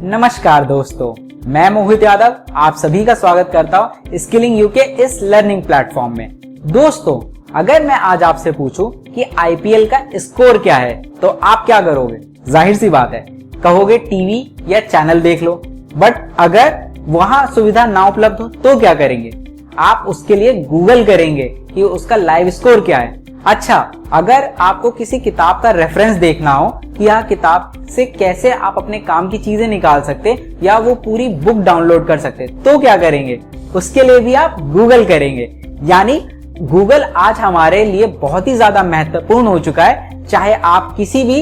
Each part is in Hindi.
नमस्कार दोस्तों, मैं मोहित यादव आप सभी का स्वागत करता हूं स्किलिंग यूके इस लर्निंग प्लेटफॉर्म में। दोस्तों, अगर मैं आज आपसे पूछूं कि आईपीएल का स्कोर क्या है तो आप क्या करोगे? जाहिर सी बात है, कहोगे टीवी या चैनल देख लो। बट अगर वहां सुविधा ना उपलब्ध हो तो क्या करेंगे? आप उसके लिए गूगल करेंगे कि उसका लाइव स्कोर क्या है। अच्छा, अगर आपको किसी किताब का रेफरेंस देखना हो कि यह किताब से कैसे आप अपने काम की चीजें निकाल सकते या वो पूरी बुक डाउनलोड कर सकते तो क्या करेंगे? उसके लिए भी आप गूगल करेंगे। यानी गूगल आज हमारे लिए बहुत ही ज्यादा महत्वपूर्ण हो चुका है। चाहे आप किसी भी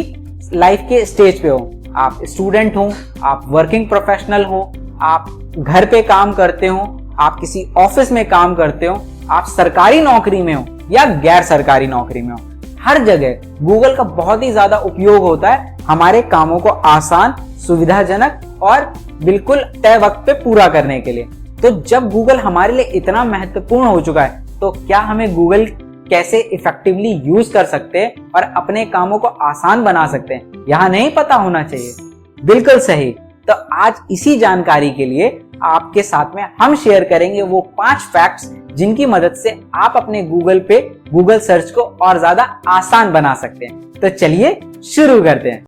लाइफ के स्टेज पे हो, आप स्टूडेंट हो, आप वर्किंग प्रोफेशनल हो, आप घर पे काम करते हो, आप किसी ऑफिस में काम करते हो, आप सरकारी नौकरी में हो या गैर सरकारी नौकरी में हो, हर जगह गूगल का बहुत ही ज्यादा उपयोग होता है हमारे कामों को आसान, सुविधाजनक और बिल्कुल तय वक्त पे पूरा करने के लिए। तो जब गूगल हमारे लिए इतना महत्वपूर्ण हो चुका है तो क्या हमें गूगल कैसे इफेक्टिवली यूज कर सकते हैं और अपने कामों को आसान बना सकते हैं, यह नहीं पता होना चाहिए? बिल्कुल सही। तो आज इसी जानकारी के लिए आपके साथ में हम शेयर करेंगे वो 5 फैक्ट्स जिनकी मदद से आप अपने गूगल पे गूगल सर्च को और ज्यादा आसान बना सकते हैं। तो चलिए शुरू करते हैं।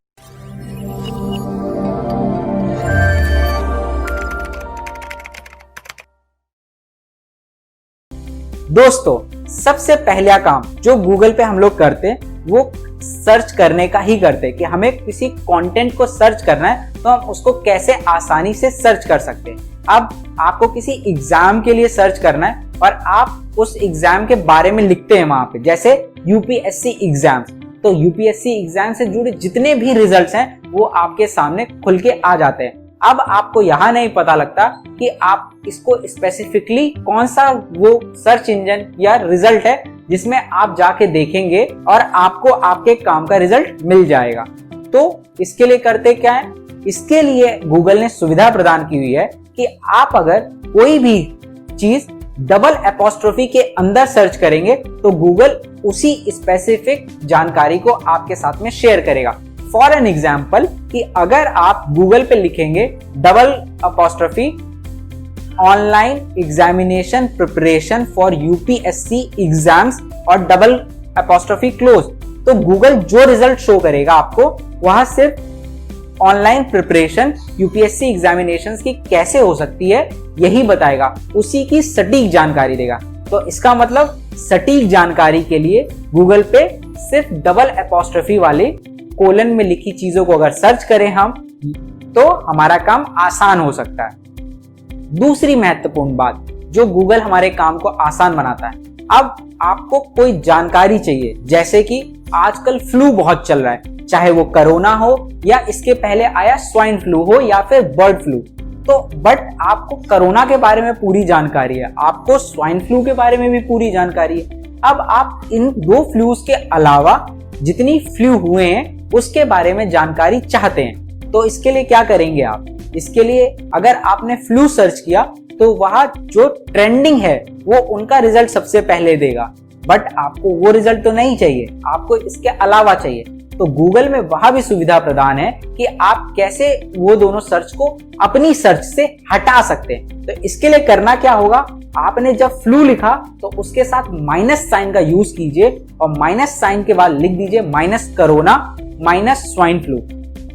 दोस्तों, सबसे पहला काम जो गूगल पे हम लोग करते हैं वो सर्च करने का ही करते हैं कि हमें किसी कंटेंट को सर्च करना है तो हम उसको कैसे आसानी से सर्च कर सकते हैं। अब आपको किसी एग्जाम के लिए सर्च करना है और आप उस एग्जाम के बारे में लिखते हैं वहां पे, जैसे यूपीएससी एग्जाम। तो यूपीएससी एग्जाम से जुड़े जितने भी रिजल्ट्स हैं वो आपके सामने खुल के आ जाते हैं। अब आपको यहाँ नहीं पता लगता कि आप इसको स्पेसिफिकली कौन सा वो सर्च इंजन या रिजल्ट है जिसमें आप जाके देखेंगे और आपको आपके काम का रिजल्ट मिल जाएगा। तो इसके लिए करते क्या है? इसके लिए गूगल ने सुविधा प्रदान की हुई है कि आप अगर कोई भी चीज डबल एपोस्ट्रोफी के अंदर सर्च करेंगे तो गूगल उसी स्पेसिफिक जानकारी को आपके साथ में शेयर करेगा। फॉर एन एग्जाम्पल कि अगर आप गूगल पे लिखेंगे double apostrophe online examination preparation for UPSC exams और डबल एपोस्ट्रोफी क्लोज, तो गूगल जो रिजल्ट शो करेगा आपको वह सिर्फ ऑनलाइन प्रिपरेशन यूपीएससी एग्जामिनेशन की कैसे हो सकती है यही बताएगा, उसी की सटीक जानकारी देगा। तो इसका मतलब सटीक जानकारी के लिए गूगल पे सिर्फ डबल एपोस्ट्रोफी वाले कोलन में लिखी चीजों को अगर सर्च करें हम तो हमारा काम आसान हो सकता है। दूसरी महत्वपूर्ण बात जो गूगल हमारे काम को आसान बनाता है, अब आपको कोई जानकारी चाहिए, जैसे कि आजकल फ्लू बहुत चल रहा है, चाहे वो कोरोना हो या इसके पहले आया स्वाइन फ्लू हो या फिर बर्ड फ्लू। तो बट आपको कोरोना के बारे में पूरी जानकारी है, आपको स्वाइन फ्लू के बारे में भी पूरी जानकारी है। अब आप इन दो फ्लूज के अलावा जितनी फ्लू हुए हैं उसके बारे में जानकारी चाहते हैं, तो इसके लिए क्या करेंगे आप? इसके लिए अगर आपने फ्लू सर्च किया तो वहां जो ट्रेंडिंग है वो उनका रिजल्ट सबसे पहले देगा। बट आपको वो रिजल्ट तो नहीं चाहिए, आपको इसके अलावा चाहिए। तो गूगल में वह भी सुविधा प्रदान है कि आप कैसे वो दोनों सर्च को अपनी सर्च से हटा सकते हैं। तो इसके लिए करना क्या होगा? आपने जब फ्लू लिखा तो उसके साथ माइनस साइन का यूज कीजिए और माइनस साइन के बाद लिख दीजिए minus corona minus swine flu.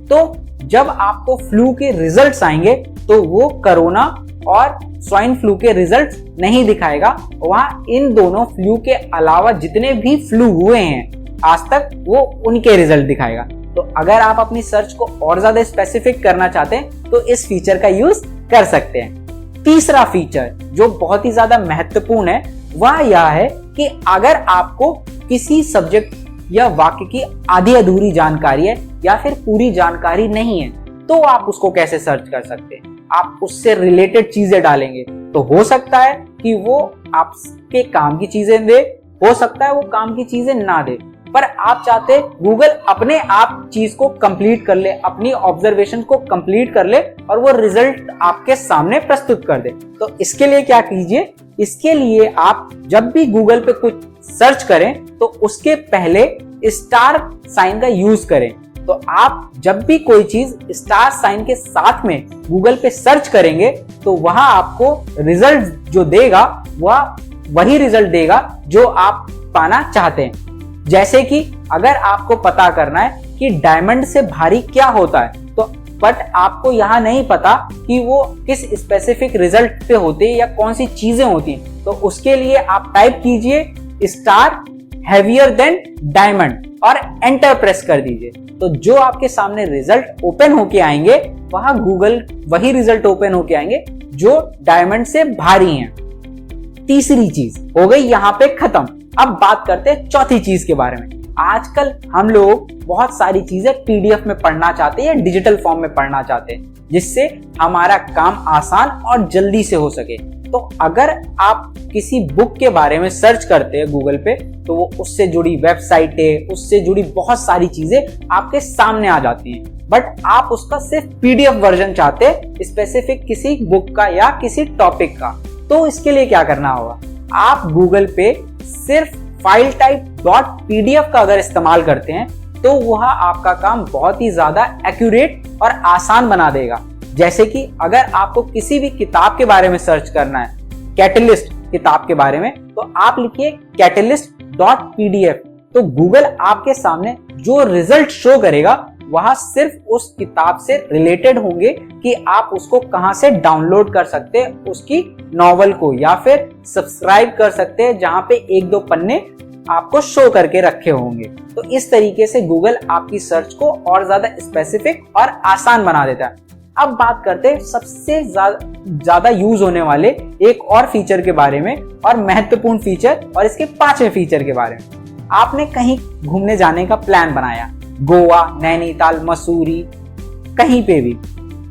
तो जब आपको फ्लू के रिजल्ट्स आएंगे तो वो कोरोना और स्वाइन फ्लू के रिजल्ट्स नहीं दिखाएगा, वहां इन दोनों फ्लू के अलावा जितने भी फ्लू हुए हैं आज तक वो उनके रिजल्ट दिखाएगा। तो अगर आप अपनी सर्च को और ज्यादा स्पेसिफिक करना चाहते हैं तो इस फीचर का यूज कर सकते हैं। तीसरा फीचर जो बहुत ही ज्यादा महत्वपूर्ण है वह यह है कि अगर आपको किसी सब्जेक्ट या वाक्य की आधी अधूरी जानकारी है या फिर पूरी जानकारी नहीं है तो आप उसको कैसे सर्च कर सकते हैं? आप उससे रिलेटेड चीजें डालेंगे तो हो सकता है कि वो आपके काम की चीजें दे, हो सकता है वो काम की चीजें ना दे, पर आप चाहते गूगल अपने आप चीज को कंप्लीट कर ले, अपनी ऑब्जर्वेशन को कंप्लीट कर ले और वो रिजल्ट आपके सामने प्रस्तुत कर दे। तो इसके लिए क्या कीजिए? इसके लिए आप जब भी गूगल पे कुछ सर्च करें तो उसके पहले स्टार साइन का यूज करें। तो आप जब भी कोई चीज स्टार साइन के साथ में गूगल पे सर्च करेंगे तो वहां आपको रिजल्ट जो देगा वह वही रिजल्ट देगा जो आप पाना चाहते हैं। जैसे कि अगर आपको पता करना है कि डायमंड से भारी क्या होता है, तो बट आपको यहाँ नहीं पता कि वो किस स्पेसिफिक रिजल्ट पे होते हैं या कौन सी चीजें होती हैं, तो उसके लिए आप टाइप कीजिए स्टार हैवियर देन डायमंड और एंटर प्रेस कर दीजिए। तो जो आपके सामने रिजल्ट ओपन होके आएंगे वहां गूगल वही रिजल्ट ओपन होके आएंगे जो डायमंड से भारी हैं। तीसरी चीज हो गई यहाँ पे खत्म। अब बात करते हैं चौथी चीज के बारे में। आजकल हम लोग बहुत सारी चीजें पीडीएफ में पढ़ना चाहते हैं या डिजिटल फॉर्म में पढ़ना चाहते हैं, जिससे हमारा काम आसान और जल्दी से हो सके। तो अगर आप किसी बुक के बारे में सर्च करते हैं गूगल पे, तो वो उससे जुड़ी वेबसाइटें, उससे जुड़ी बहुत सारी चीजें आपके सामने आ जाती हैं, बट आप उसका सिर्फ पीडीएफ वर्जन चाहते हैं स्पेसिफिक किसी बुक का या किसी टॉपिक का। तो इसके लिए क्या करना होगा, आप गूगल पे सिर्फ फाइल टाइप .pdf का अगर इस्तेमाल करते हैं तो वह आपका काम बहुत ही ज्यादा एक्यूरेट और आसान बना देगा। जैसे कि अगर आपको किसी भी किताब के बारे में सर्च करना है, कैटलिस्ट किताब के बारे में, तो आप लिखिए catalyst.pdf, तो गूगल आपके सामने जो रिजल्ट शो करेगा वह सिर्फ उस किताब से रिलेटेड होंगे कि आप उसको कहां से डाउनलोड कर सकते हैं, उसकी नॉवल को, या फिर सब्सक्राइब कर सकते हैं जहां पे एक दो पन्ने आपको शो करके रखे होंगे। तो इस तरीके से गूगल आपकी सर्च को और ज्यादा स्पेसिफिक और आसान बना देता है। अब बात करते हैं सबसे ज्यादा यूज होने वाले एक और फीचर के बारे में, और महत्वपूर्ण फीचर, और इसके 5वें फीचर के बारे में। आपने कहीं घूमने जाने का प्लान बनाया, गोवा, नैनीताल, मसूरी, कहीं पे भी।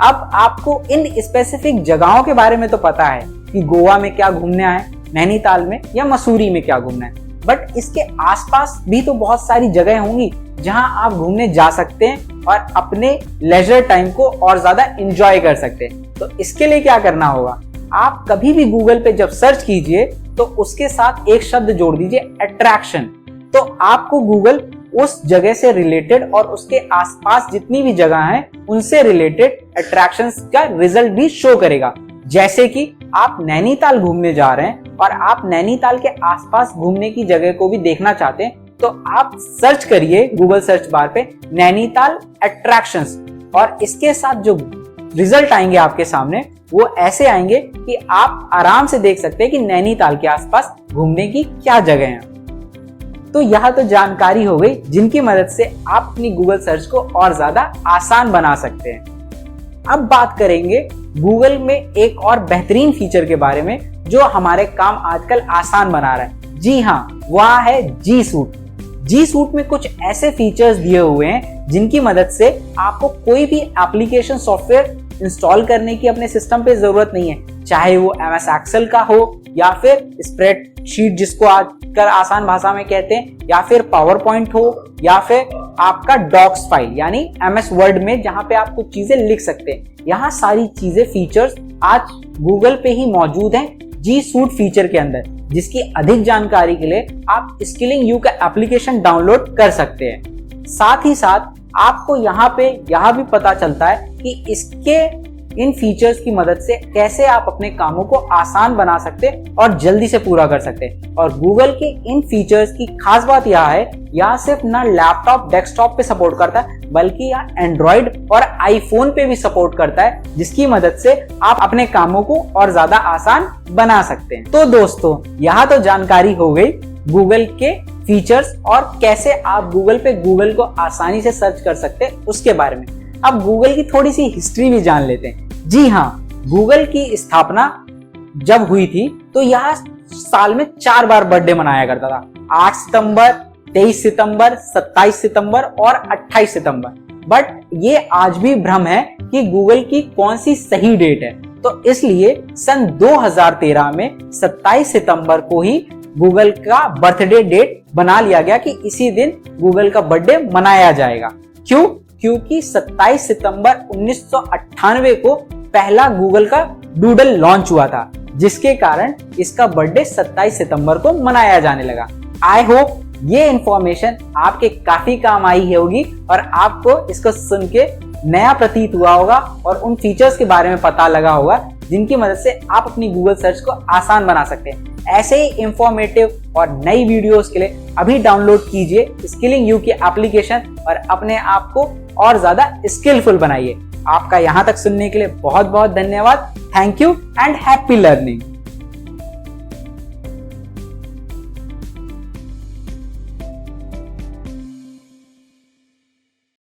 अब आपको इन स्पेसिफिक जगहों के बारे में तो पता है कि गोवा में क्या घूमना है, नैनीताल में या मसूरी में क्या घूमना है, बट इसके आसपास भी तो बहुत सारी जगह होंगी जहां आप घूमने जा सकते हैं और अपने लेजर टाइम को और ज्यादा एंजॉय कर सकते हैं। तो इसके लिए क्या करना होगा, आप कभी भी गूगल पे जब सर्च कीजिए तो उसके साथ एक शब्द जोड़ दीजिए अट्रैक्शन। तो आपको गूगल उस जगह से रिलेटेड और उसके आसपास जितनी भी जगह हैं उनसे रिलेटेड अट्रैक्शंस का रिजल्ट भी शो करेगा। जैसे कि आप नैनीताल घूमने जा रहे हैं और आप नैनीताल के आसपास घूमने की जगह को भी देखना चाहते हैं, तो आप सर्च करिए गूगल सर्च बार पे नैनीताल अट्रैक्शंस, और इसके साथ जो रिजल्ट आएंगे आपके सामने वो ऐसे आएंगे कि आप आराम से देख सकते हैं कि नैनीताल के आसपास घूमने की क्या जगह है। तो यह तो जानकारी हो गई जिनकी मदद से आप अपनी गूगल सर्च को और ज्यादा आसान बना सकते हैं। अब बात करेंगे गूगल में एक और बेहतरीन फीचर के बारे में जो हमारे काम आजकल आसान बना रहा है। जी हाँ, वह है जी सूट। जी सूट में कुछ ऐसे फीचर्स दिए हुए हैं जिनकी मदद से आपको कोई भी एप्लीकेशन सॉफ्टवेयर इंस्टॉल करने की अपने सिस्टम पे जरूरत नहीं है, चाहे वो MS एक्सेल का हो या फिर स्प्रेडशीट जिसको आजकल आसान भाषा में कहते हैं, या फिर पावर पॉइंट हो, या फिर आपका डॉक्स फाइल यानी MS वर्ड में जहां पे आप कुछ चीजें लिख सकते हैं। यहाँ सारी चीजें फीचर्स आज गूगल पे ही मौजूद हैं जी सूट फीचर के अंदर, जिसकी अधिक जानकारी के लिए आप स्किलिंग यू का एप्लीकेशन डाउनलोड कर सकते हैं। साथ ही साथ आपको यहाँ पे यह भी पता चलता है कि इसके इन फीचर्स की मदद से कैसे आप अपने कामों को आसान बना सकते और जल्दी से पूरा कर सकते। और गूगल के इन फीचर्स की खास बात यह है, यह सिर्फ ना लैपटॉप डेस्कटॉप पे सपोर्ट करता है, बल्कि यह एंड्रॉइड और आईफोन पे भी सपोर्ट करता है, जिसकी मदद से आप अपने कामों को और ज्यादा आसान बना सकते हैं। तो दोस्तों, यह तो जानकारी हो गई गूगल के फीचर्स और कैसे आप गूगल पे गूगल को आसानी से सर्च कर सकते हैं उसके बारे में। अब गूगल की थोड़ी सी हिस्ट्री भी जान लेते हैं। जी हाँ, गूगल की स्थापना जब हुई थी तो यह साल में 4 बार बर्थडे मनाया करता था, 8 सितंबर, 23 सितंबर, 27 सितंबर और 28 सितंबर। बट ये आज भी भ्रम है कि गूगल की कौन सी सही डेट है, तो इसलिए सन 2013 में 27 सितंबर को ही गूगल का बर्थडे डेट बना लिया गया कि इसी दिन गूगल का बर्थडे मनाया जाएगा। क्यों? क्योंकि 27 सितंबर 1998 को पहला गूगल का डूडल लॉन्च हुआ था, जिसके कारण इसका बर्थडे 27 सितंबर को मनाया जाने लगा। आई होप ये इंफॉर्मेशन आपके काफी काम आई होगी और आपको इसको सुन के नया प्रतीत हुआ होगा और उन फीचर्स के बारे में पता लगा होगा जिनकी मदद से आप अपनी गूगल सर्च को आसान बना सकते हैं। ऐसे ही इंफॉर्मेटिव और नई वीडियोस के लिए अभी डाउनलोड कीजिए स्किलिंग यू की एप्लीकेशन और अपने आप को और ज्यादा स्किलफुल बनाइए। आपका यहां तक सुनने के लिए बहुत बहुत धन्यवाद। Thank you and happy learning.